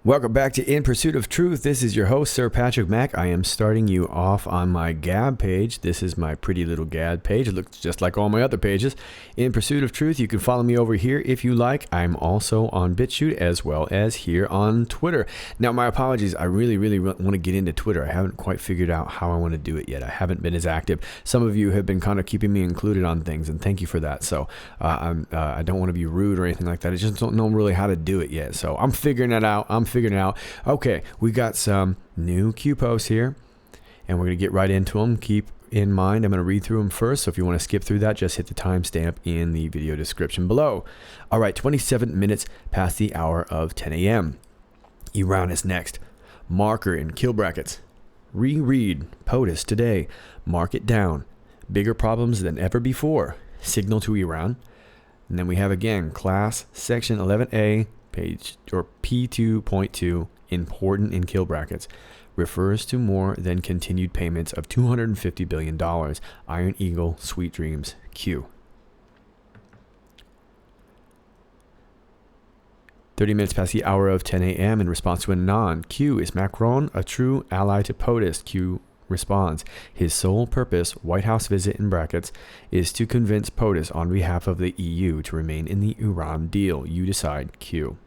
Welcome back to In Pursuit of Truth. This is your host, Sir Patrick Mack. I am starting you off on my Gab page. This is my pretty little Gab page. It looks just like all my other pages. In Pursuit of Truth, you can follow me over here if you like. I'm also on Bit Chute as well as here on Twitter. Now, my apologies. I really want to get into Twitter. I haven't quite figured out how I want to do it yet. I haven't been as active. Some of you have been kind of keeping me included on things, and thank you for that. So I don't want to be rude or anything like that. I just don't know really how to do it yet. So I'm figuring that out. Figuring out. Okay, we got some new Q posts here, and we're going to get right into them. Keep in mind, I'm going to read through them first, so if you want to skip through that, just hit the timestamp in the video description below. All right, 27 minutes past the hour of 10 a.m. Iran is next. Marker in kill brackets. Reread POTUS today. Mark it down. Bigger problems than ever before. Signal to Iran. And then we have again, class section 11A, page or P2.2, important in kill brackets, refers to more than continued payments of $250 billion. Iron Eagle, sweet dreams, Q. 30 minutes past the hour of 10 a.m. in response to Anon. Q, is Macron a true ally to POTUS? Q responds, his sole purpose, White House visit in brackets, is to convince POTUS on behalf of the EU to remain in the Iran deal. You decide, Q.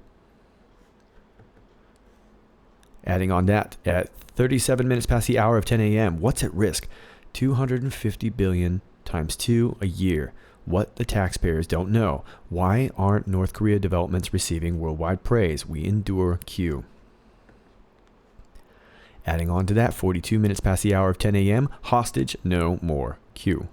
Adding on that, at 37 minutes past the hour of 10 a.m., what's at risk? $250 billion times 2 a year. What the taxpayers don't know. Why aren't North Korea developments receiving worldwide praise? We endure, Q. Adding on to that, 42 minutes past the hour of 10 a.m., hostage no more, Q.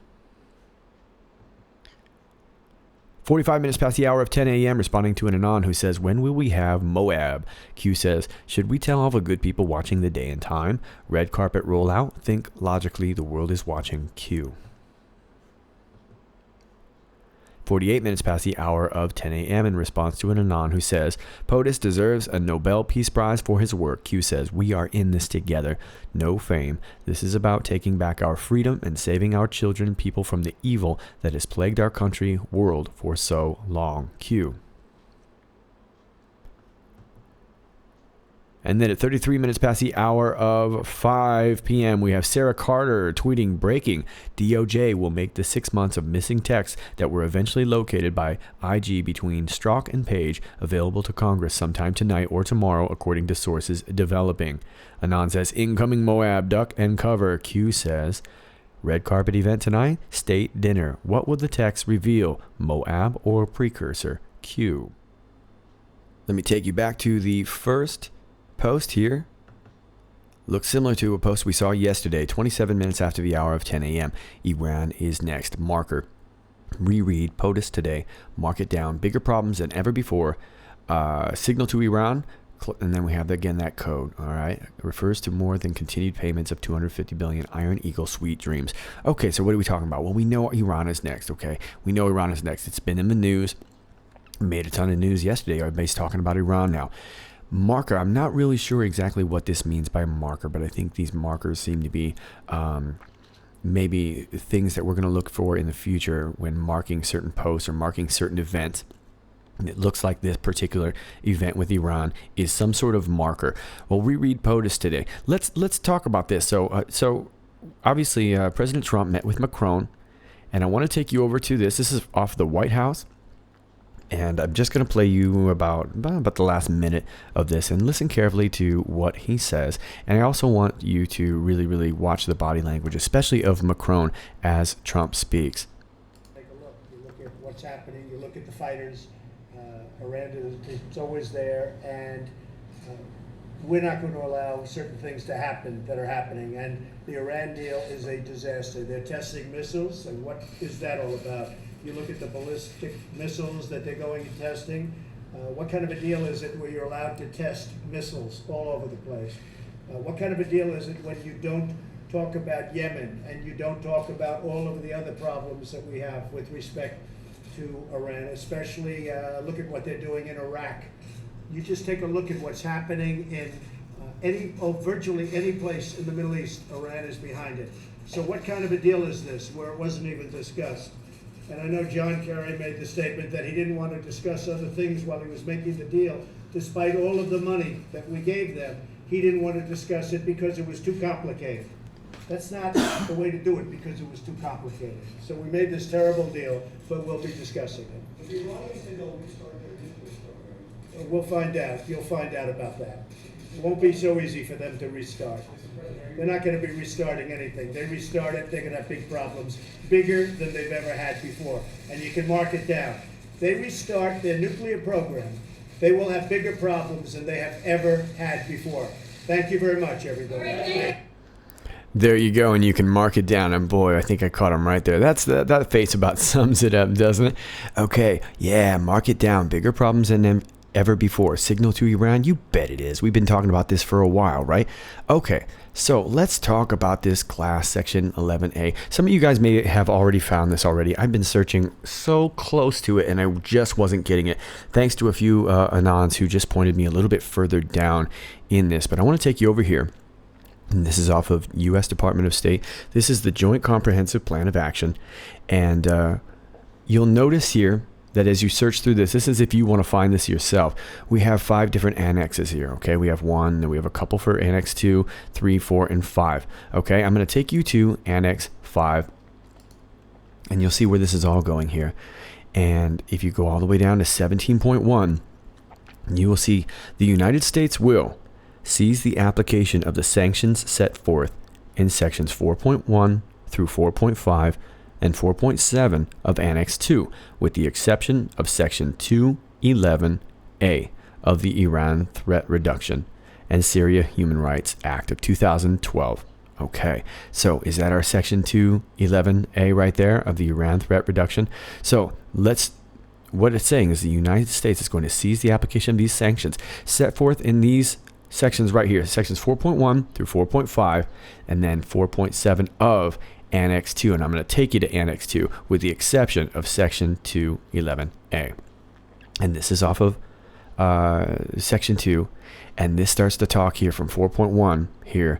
45 minutes past the hour of 10 a.m., responding to an Anon who says, when will we have Moab? Q says, should we tell all the good people watching the day and time? Red carpet rollout? Think logically, the world is watching, Q. 48 minutes past the hour of 10 a.m. in response to an Anon who says, POTUS deserves a Nobel Peace Prize for his work. Q says, we are in this together. No fame. This is about taking back our freedom and saving our children and people from the evil that has plagued our country, world for so long. Q. And then at 33 minutes past the hour of 5 p.m., we have Sarah Carter tweeting, breaking, DOJ will make the 6 months of missing texts that were eventually located by IG between Strzok and Page available to Congress sometime tonight or tomorrow, according to sources developing. Anon says, incoming Moab, duck and cover. Q says, red carpet event tonight, state dinner. What will the text reveal, Moab or precursor? Q. Let me take you back to the first post here. Looks similar to a post we saw yesterday, 27 minutes after the hour of 10 a.m. Iran is next. Marker. Reread POTUS today. Mark it down. Bigger problems than ever before. Signal to Iran. And then we have again that code. All right. It refers to more than continued payments of $250 billion. Iron Eagle, sweet dreams. Okay, so what are we talking about? Well, we know Iran is next. Okay, we know Iran is next. It's been in the news. Made a ton of news yesterday. Everybody's talking about Iran now. Marker, I'm not really sure exactly what this means by marker, but I think these markers seem to be maybe things that we're going to look for in the future when marking certain posts or marking certain events. And it looks like this particular event with Iran is some sort of marker. Well, reread POTUS today. Let's talk about this. So obviously President Trump met with Macron, and I want to take you over to this. This is off the White House. And I'm just going to play you about the last minute of this and listen carefully to what he says. And I also want you to really watch the body language, especially of Macron as Trump speaks. Take a look. You look at what's happening. You look at the fighters. Iran is always there. And we're not going to allow certain things to happen that are happening. And the Iran deal is a disaster. They're testing missiles. And what is that all about? You look at the ballistic missiles that they're going and testing. What kind of a deal is it where you're allowed to test missiles all over the place? What kind of a deal is it when you don't talk about Yemen and you don't talk about all of the other problems that we have with respect to Iran, especially look at what they're doing in Iraq. You just take a look at what's happening in virtually any place in the Middle East. Iran is behind it. So what kind of a deal is this where it wasn't even discussed? And I know John Kerry made the statement that he didn't want to discuss other things while he was making the deal. Despite all of the money that we gave them, he didn't want to discuss it because it was too complicated. That's not the way to do it, because it was too complicated. So we made this terrible deal, but we'll be discussing it. If the Iranians think they'll restart their nuclear program, We'll find out. You'll find out about that. It won't be so easy for them to restart. They're not going to be restarting anything. They restart it, they're going to have big problems, bigger than they've ever had before. And you can mark it down. They restart their nuclear program, they will have bigger problems than they have ever had before. Thank you very much, everybody. There you go, and you can mark it down. And boy, I think I caught him right there. That face about sums it up, doesn't it? Okay, yeah, mark it down. Bigger problems than ever before. Signal to Iran? You bet it is. We've been talking about this for a while, right? Okay, so let's talk about this class, section 11A. Some of you guys may have already found this already. I've been searching so close to it, and I just wasn't getting it. Thanks to a few Anons who just pointed me a little bit further down in this. But I want to take you over here. And this is off of U.S. Department of State. This is the Joint Comprehensive Plan of Action. And you'll notice here that as you search through this is if you want to find this yourself. We have 5 different annexes here, okay? We have 1, then we have a couple for Annex 2, 3, 4, and 5, okay? I'm going to take you to Annex 5, and you'll see where this is all going here. And if you go all the way down to 17.1, you will see the United States will seize the application of the sanctions set forth in sections 4.1 through 4.5 and 4.7 of Annex 2, with the exception of Section 211A of the Iran Threat Reduction and Syria Human Rights Act of 2012. Okay, so is that our Section 211A right there of the Iran Threat Reduction? So what it's saying is the United States is going to seize the application of these sanctions set forth in these sections right here, sections 4.1 through 4.5, and then 4.7 of Annex 2. And I'm going to take you to Annex 2 with the exception of Section 211A. And this is off of Section 2. And this starts to talk here from 4.1 here.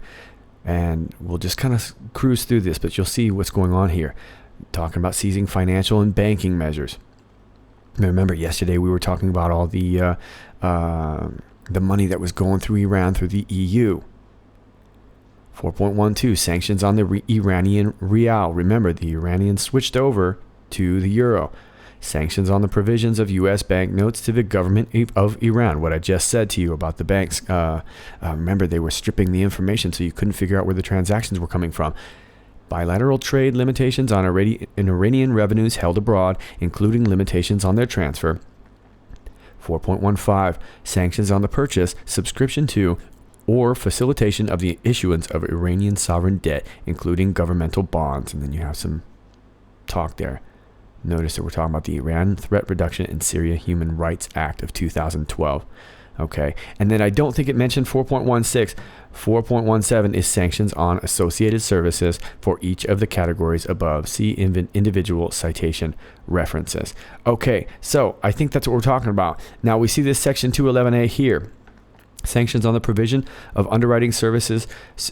And we'll just kind of cruise through this, but you'll see what's going on here. Talking about seizing financial and banking measures. Now, remember, yesterday we were talking about all the money that was going through Iran through the EU. 4.12, sanctions on the Iranian rial. Remember, the Iranians switched over to the euro. Sanctions on the provisions of U.S. banknotes to the government of Iran. What I just said to you about the banks. Remember, they were stripping the information so you couldn't figure out where the transactions were coming from. Bilateral trade limitations on Iranian revenues held abroad, including limitations on their transfer. 4.15, sanctions on the purchase, subscription to, or facilitation of the issuance of Iranian sovereign debt, including governmental bonds. And then you have some talk there. Notice that we're talking about the Iran Threat Reduction and Syria Human Rights Act of 2012. Okay, and then I don't think it mentioned 4.16. 4.17 is sanctions on associated services for each of the categories above. See individual citation references. Okay, so I think that's what we're talking about. Now we see this section 211A here. Sanctions on the provision of underwriting services,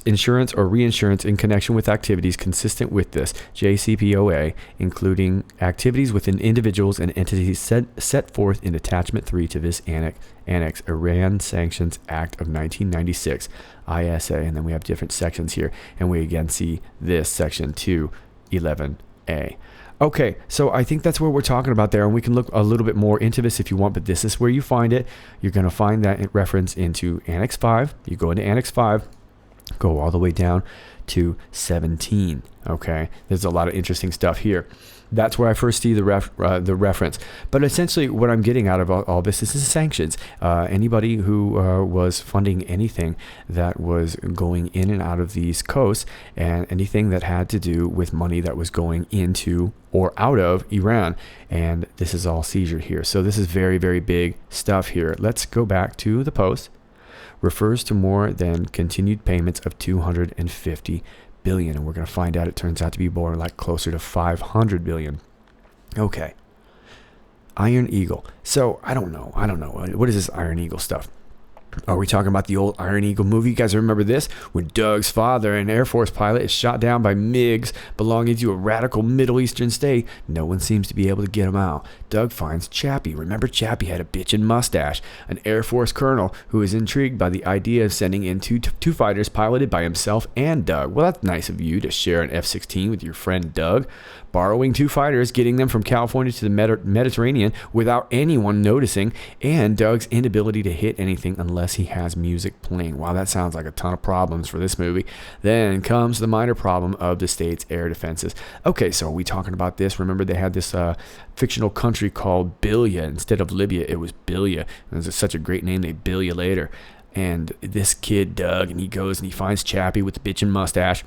insurance or reinsurance in connection with activities consistent with this JCPOA, including activities within individuals and entities set forth in Attachment 3 to this Annex Iran Sanctions Act of 1996, ISA. And then we have different sections here. And we again see this section 211A. Okay, so I think that's what we're talking about there, and we can look a little bit more into this if you want, but this is where you find it. You're going to find that reference into Annex 5. You go into Annex 5, go all the way down to 17, okay? There's a lot of interesting stuff here. That's where I first see the reference. But essentially what I'm getting out of all this is sanctions. Anybody who was funding anything that was going in and out of these coasts, and anything that had to do with money that was going into or out of Iran. And this is all seizure here. So this is very, very big stuff here. Let's go back to the post. Refers to more than continued payments of 250 billion, and we're going to find out it turns out to be more like closer to 500 billion. Okay. Iron Eagle. So I don't know. What is this Iron Eagle stuff? Are we talking about the old Iron Eagle movie? You guys remember this? When Doug's father, an Air Force pilot, is shot down by MiGs belonging to a radical Middle Eastern state. No one seems to be able to get him out. Doug finds Chappie. Remember, Chappie had a bitchin' mustache. An Air Force colonel who is intrigued by the idea of sending in two fighters piloted by himself and Doug. Well, that's nice of you to share an F-16 with your friend Doug. Borrowing 2 fighters, getting them from California to the Mediterranean without anyone noticing, and Doug's inability to hit anything unless he has music playing. Wow, that sounds like a ton of problems for this movie. Then comes the minor problem of the state's air defenses. Okay, so are we talking about this? Remember, they had this fictional country called Bilya. Instead of Libya, it was Bilya. It was such a great name, they bill you later. And this kid, Doug, and he goes and he finds Chappie with the bitchin' mustache.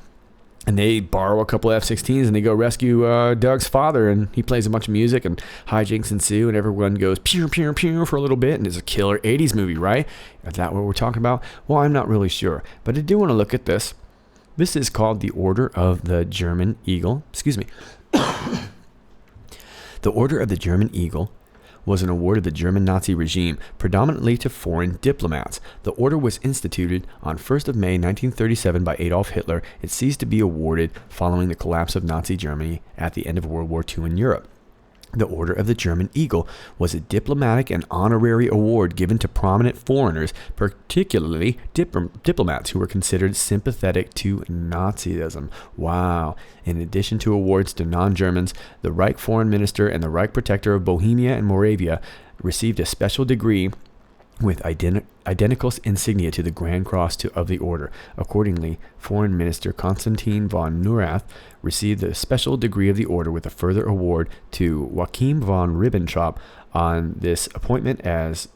And they borrow a couple of F-16s and they go rescue Doug's father, and he plays a bunch of music and hijinks ensue, and everyone goes pew pew pew for a little bit, and it's a killer 80s movie, right? Is that what we're talking about? Well, I'm not really sure, but I do want to look at this. This is called the Order of the German Eagle. Excuse me. The Order of the German Eagle was an award of the German Nazi regime, predominantly to foreign diplomats. The order was instituted on 1st of May 1937 by Adolf Hitler. It ceased to be awarded following the collapse of Nazi Germany at the end of World War II in Europe. The Order of the German Eagle was a diplomatic and honorary award given to prominent foreigners, particularly diplomats who were considered sympathetic to Nazism. Wow. In addition to awards to non-Germans, the Reich Foreign Minister and the Reich Protector of Bohemia and Moravia received a special degree with identical insignia to the Grand Cross of the Order. Accordingly, Foreign Minister Konstantin von Neurath received the special degree of the Order with a further award to Joachim von Ribbentrop on this appointment as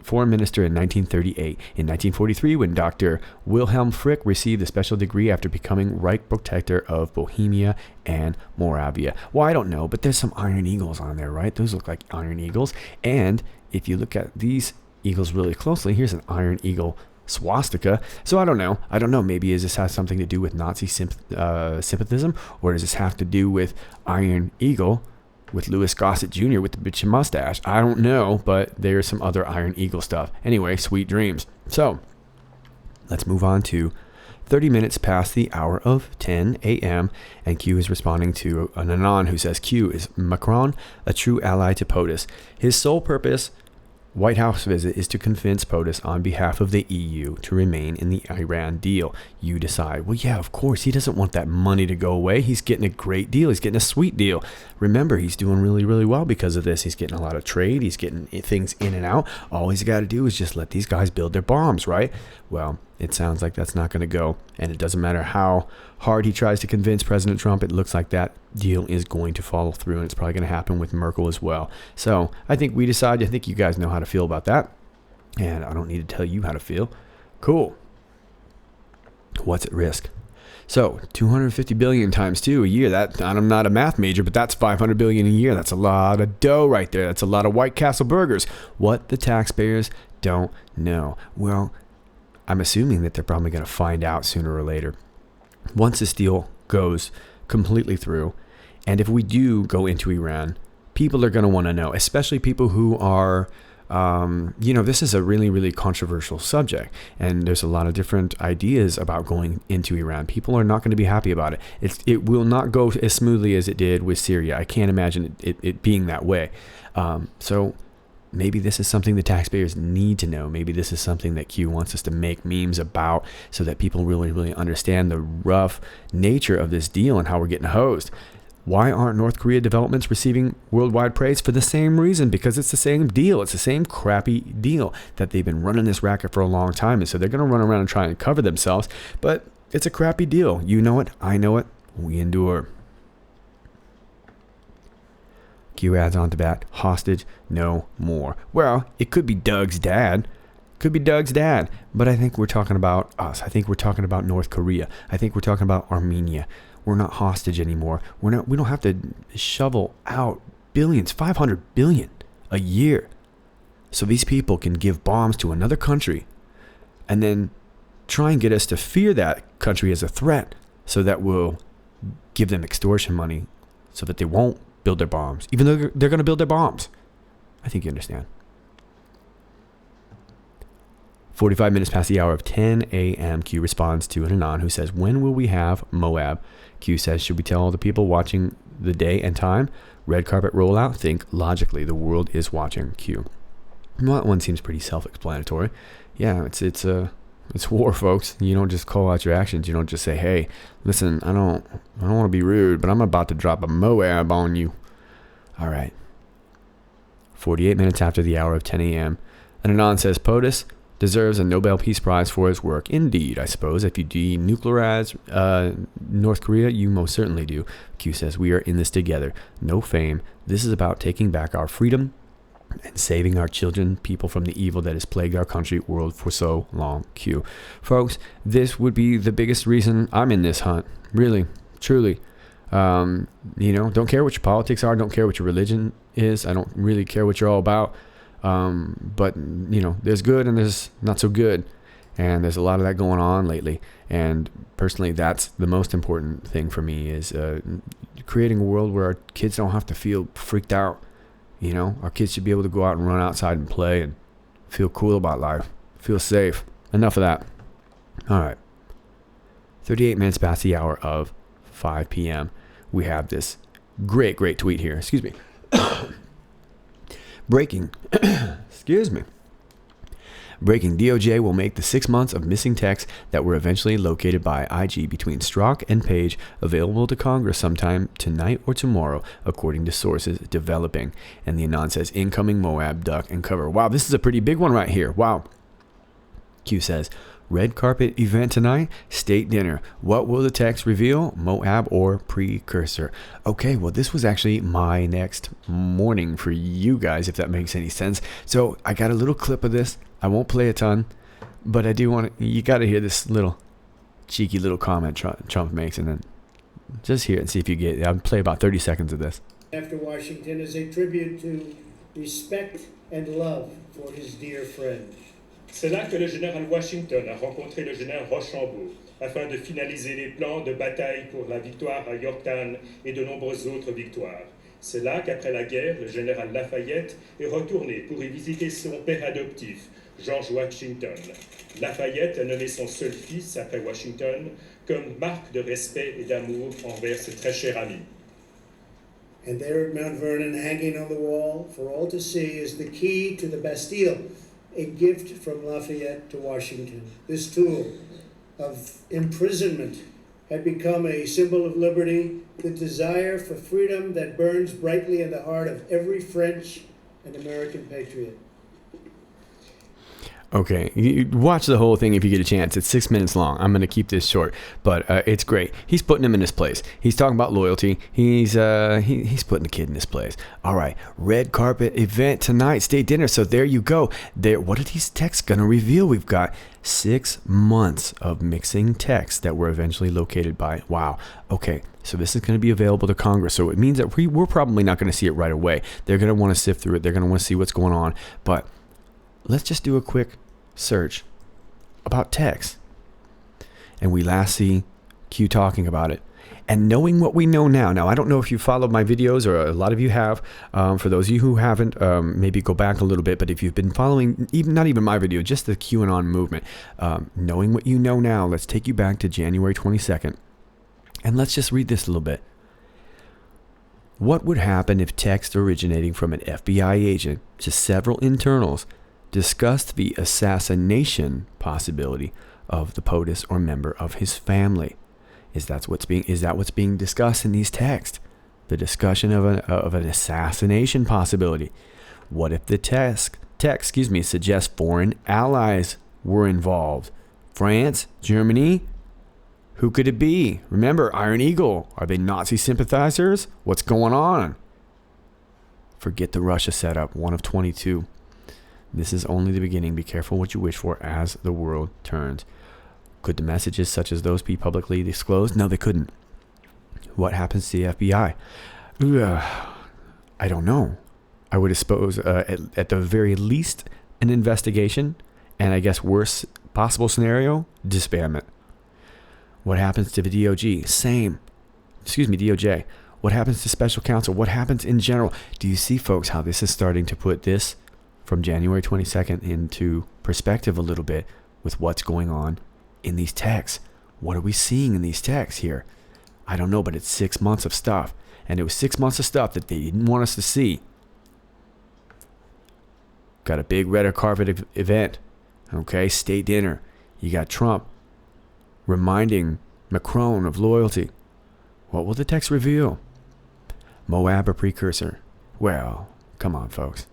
Foreign Minister in 1938. In 1943, when Dr. Wilhelm Frick received the special degree after becoming Reich Protector of Bohemia and Moravia. Well, I don't know, but there's some Iron Eagles on there, right? Those look like Iron Eagles. And if you look at these eagles really closely, here's an Iron Eagle swastika. So I don't know. Maybe does this have something to do with Nazi sympathism, or does this have to do with Iron Eagle with Louis Gossett Jr. with the bitchin' mustache? I don't know, but there's some other Iron Eagle stuff. Anyway, sweet dreams. So let's move on to 30 minutes past the hour of 10 a.m. and Q is responding to an Anon who says, Q, is Macron a true ally to POTUS? His sole purpose White House visit is to convince POTUS on behalf of the EU to remain in the Iran deal. You decide. Well, yeah, of course. He doesn't want that money to go away. He's getting a great deal. He's getting a sweet deal. Remember, he's doing really, really well because of this. He's getting a lot of trade. He's getting things in and out. All he's got to do is just let these guys build their bombs, right? Well, it sounds like that's not going to go. And it doesn't matter how hard he tries to convince President Trump. It looks like that deal is going to follow through, and it's probably going to happen with Merkel as well. So I think we decide. I think you guys know how to feel about that, and I don't need to tell you how to feel. Cool. What's at risk? So 250 billion times 2 a year. That, I'm not a math major, but that's 500 billion a year. That's a lot of dough right there. That's a lot of White Castle burgers. What the taxpayers don't know. Well, I'm assuming that they're probably going to find out sooner or later. Once this deal goes completely through, and if we do go into Iran, people are going to want to know, especially people who are, this is a really, really controversial subject, and there's a lot of different ideas about going into Iran. People are not going to be happy about it. It will not go as smoothly as it did with Syria. I can't imagine it being that way. So maybe this is something the taxpayers need to know. Maybe this is something that Q wants us to make memes about so that people really, really understand the rough nature of this deal and how we're getting hosed. Why aren't North Korea developments receiving worldwide praise? For the same reason, because it's the same deal. It's the same crappy deal that they've been running this racket for a long time. And so they're going to run around and try and cover themselves. But it's a crappy deal. You know it. I know it. We endure. Q adds on to that, hostage no more. Well, it could be Doug's dad. But I think we're talking about us. I think we're talking about North Korea. I think we're talking about Armenia. We're not hostage anymore. We don't have to shovel out billions, 500 billion a year, so these people can give bombs to another country and then try and get us to fear that country as a threat, so that we'll give them extortion money so that they won't build their bombs, even though they're going to build their bombs. I think you understand. 45 minutes past the hour of 10 a.m., Q responds to an Anon who says, when will we have Moab? Q says, should we tell all the people watching the day and time? Red carpet rollout? Think logically. The world is watching. Q. Well, that one seems pretty self-explanatory. Yeah, it's war, folks. You don't just call out your actions. You don't just say, hey, listen, I don't want to be rude, but I'm about to drop a Moab on you. All right. 48 minutes after the hour of 10 a.m., an Anon says, POTUS deserves a Nobel Peace Prize for his work. Indeed, I suppose. If you denuclearize North Korea, you most certainly do. Q says, we are in this together. No fame. This is about taking back our freedom and saving our children, people from the evil that has plagued our country, world for so long. Q. Folks, this would be the biggest reason I'm in this hunt. Really, truly. Don't care what your politics are. Don't care what your religion is. I don't really care what you're all about. But there's good and there's not so good. And there's a lot of that going on lately. And personally, that's the most important thing for me is creating a world where our kids don't have to feel freaked out. Our kids should be able to go out and run outside and play and feel cool about life. Feel safe. Enough of that. All right. 38 minutes past the hour of 5 p.m. We have this great tweet here. Excuse me. Breaking. Excuse me. Breaking. DOJ will make the 6 months of missing texts that were eventually located by IG between Strzok and Page available to Congress sometime tonight or tomorrow, according to sources developing. And the Anon says, incoming Moab, duck and cover. Wow, this is a pretty big one right here. Wow. Q says, red carpet event tonight, state dinner. What will the text reveal? Moab or precursor? Okay, well, this was actually my next morning for you guys, if that makes any sense. So I got a little clip of this. I won't play a ton, but I do want to, you got to hear this little cheeky little comment Trump makes, and then just hear it and see if you get it. I'll play about 30 seconds of this. After Washington is a tribute to respect and love for his dear friend. C'est là que le général Washington a rencontré le général Rochambeau afin de finaliser les plans de bataille pour la victoire à Yorktown et de nombreuses autres victoires. C'est là qu'après la guerre, le général Lafayette est retourné pour y visiter son père adoptif, George Washington. Lafayette a nommé son seul fils, après Washington, comme marque de respect et d'amour envers ce très cher ami. And there at Mount Vernon, hanging on the wall for all to see, is the key to the Bastille, a gift from Lafayette to Washington. This tool of imprisonment had become a symbol of liberty, the desire for freedom that burns brightly in the heart of every French and American patriot. Okay, you watch the whole thing if you get a chance. It's 6 minutes long. I'm going to keep this short, but it's great. He's putting him in his place. He's talking about loyalty. He's putting the kid in his place. All right, red carpet event tonight, state dinner. So there you go. What are these texts going to reveal? We've got 6 months of mixing texts that were eventually located by. Wow. Okay, so this is going to be available to Congress. So it means that we're probably not going to see it right away. They're going to want to sift through it. They're going to want to see what's going on. But let's just do a quick search about text. And we last see Q talking about it. And knowing what we know now. Now, I don't know if you followed my videos, or a lot of you have. For those of you who haven't, maybe go back a little bit. But if you've been following, not even my video, just the QAnon movement, knowing what you know now, let's take you back to January 22nd. And let's just read this a little bit. What would happen if text originating from an FBI agent to several internals discussed the assassination possibility of the POTUS or member of his family? Is that what's being discussed in these texts? The discussion of an assassination possibility. What if the text suggests foreign allies were involved? France, Germany? Who could it be? Remember, Iron Eagle. Are they Nazi sympathizers? What's going on? Forget the Russia setup, one of 22. This is only the beginning. Be careful what you wish for as the world turns. Could the messages such as those be publicly disclosed? No, they couldn't. What happens to the FBI? I don't know. I would suppose at the very least an investigation, and I guess worst possible scenario, disband it. What happens to the DOJ? DOJ. What happens to special counsel? What happens in general? Do you see, folks, how this is starting to put this from January 22nd into perspective a little bit with what's going on in these texts. What are we seeing in these texts here? I don't know, but it's 6 months of stuff. And it was 6 months of stuff that they didn't want us to see. Got a big red carpet event. Okay, state dinner. You got Trump reminding Macron of loyalty. What will the text reveal? Moab a precursor? Well, come on, folks.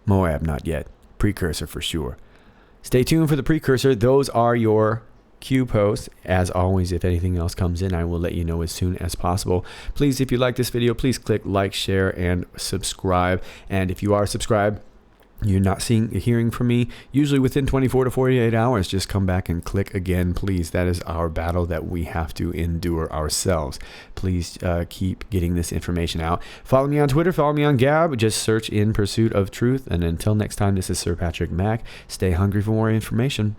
Moab, not yet. Precursor for sure. Stay tuned for the precursor. Those are your Q posts. As always, if anything else comes in, I will let you know as soon as possible. Please, if you like this video, please click like, share, and subscribe. And if you are subscribed, you're not hearing from me, usually within 24 to 48 hours, just come back and click again, please. That is our battle that we have to endure ourselves. Please keep getting this information out. Follow me on Twitter, follow me on Gab, just search In Pursuit of Truth. And until next time, this is Sir Patrick Mack. Stay hungry for more information.